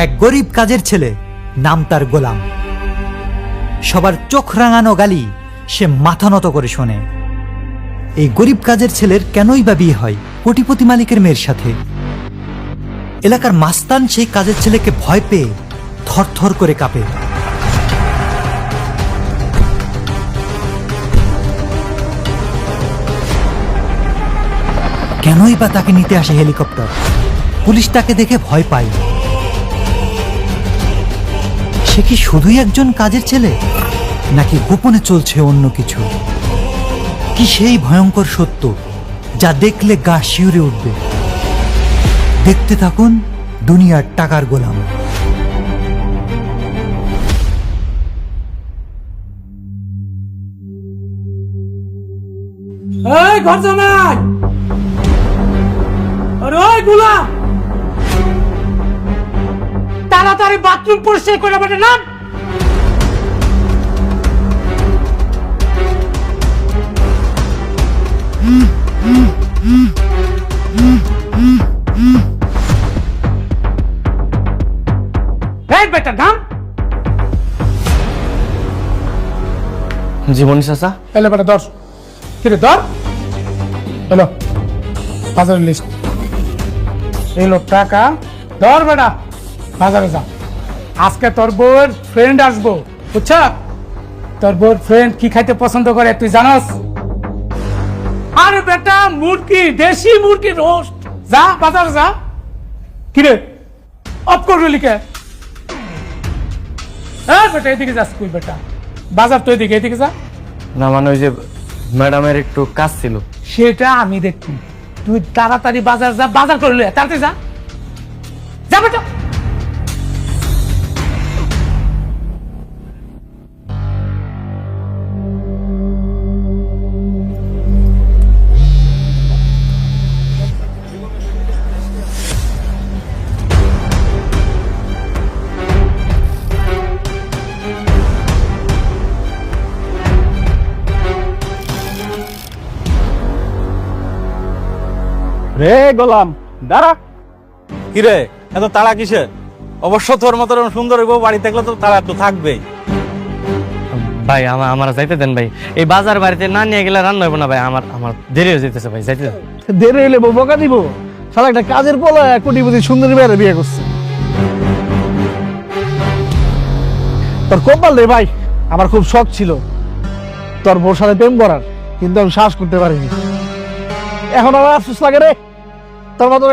এক গরিব কাজের ছেলে, নাম তার গোলাম। সবার চোখ রাঙানো গালি সে মাথা নত করে শোনে। এই গরিব কাজের ছেলের কেনই বা বিয়ে হয় কোটিপতি মালিকের মেয়ের সাথে? এলাকার মাস্তান সেই কাজের ছেলেকে ভয় পেয়ে থরথর করে কাঁপে। কেনই বা তাকে নিতে আসে হেলিকপ্টার? পুলিশ তাকে দেখে ভয় পায়। সে কি শুধুই একজন কাজের ছেলে, নাকি গোপনে চলছে অন্য কিছু? কি সেই ভয়ঙ্কর সত্য যা দেখলে গা শিউরে উঠবে? দেখতে থাকুন দুনিয়ার টাকার গোলাম। এই ঘর জামাই, আরে ওই গোলাম, তাড়াতাড়ি বাথরুম পরিষ্কার করে বেটে নাম। এই বেটা নাম। জীবনী চাচা, এলে বেটা ধর, কিরে ধর, এলো বাজারের লিস্ট, এলো টাকা, ধর বেটা বাজারে যা। আজকে তোর বউয়ের ফ্রেন্ড আসবো, বুঝছ? তোর বউয়ের ফ্রেন্ড কি খাইতে পছন্দ করে তুই জানাস? আরে বেটা মুরগি, দেশি মুরগি রোস্ট। যা বাজারে যা। কিরে অফ করবি লিখে? হ্যাঁ বেটা এদিকে যাস তুই, বেটা বাজার তো এদিকে, এদিকে যা। না মানে ওই যে ম্যাডামের একটু কাজ ছিল। সেটা আমি দেখছি, তুই তাড়াতাড়ি বাজার যা, বাজার করে লয়ে তাড়াতাড়ি যা, যা বেটা। রে গোলাম দাঁড়া। কিরে এত তাড়া কিসের? অবশ্য তোর মতো সুন্দর বউ বাড়ি থাকলে তো তাড়া একটু থাকবেই। ভাই আমার যাইতে দেন ভাই, এই বাজার বাড়িতে না নিয়ে গেলে রান্না হইব না ভাই। আমার দেরি হয়ে যেতেছে ভাই, যাইতে দেন। দেরি হইলে বউ বকা দিব? শালা একটা কাজের পোলা কোটিপতি সুন্দরী মেয়ের বিয়ে করছে। তোর কপাল রে ভাই, আমার খুব শখ ছিল তোর বউর সাথে প্রেম করার, কিন্তু আমি সাহস করতে পারিনি। এখন আমার আফসোস লাগে রে, তোর মতো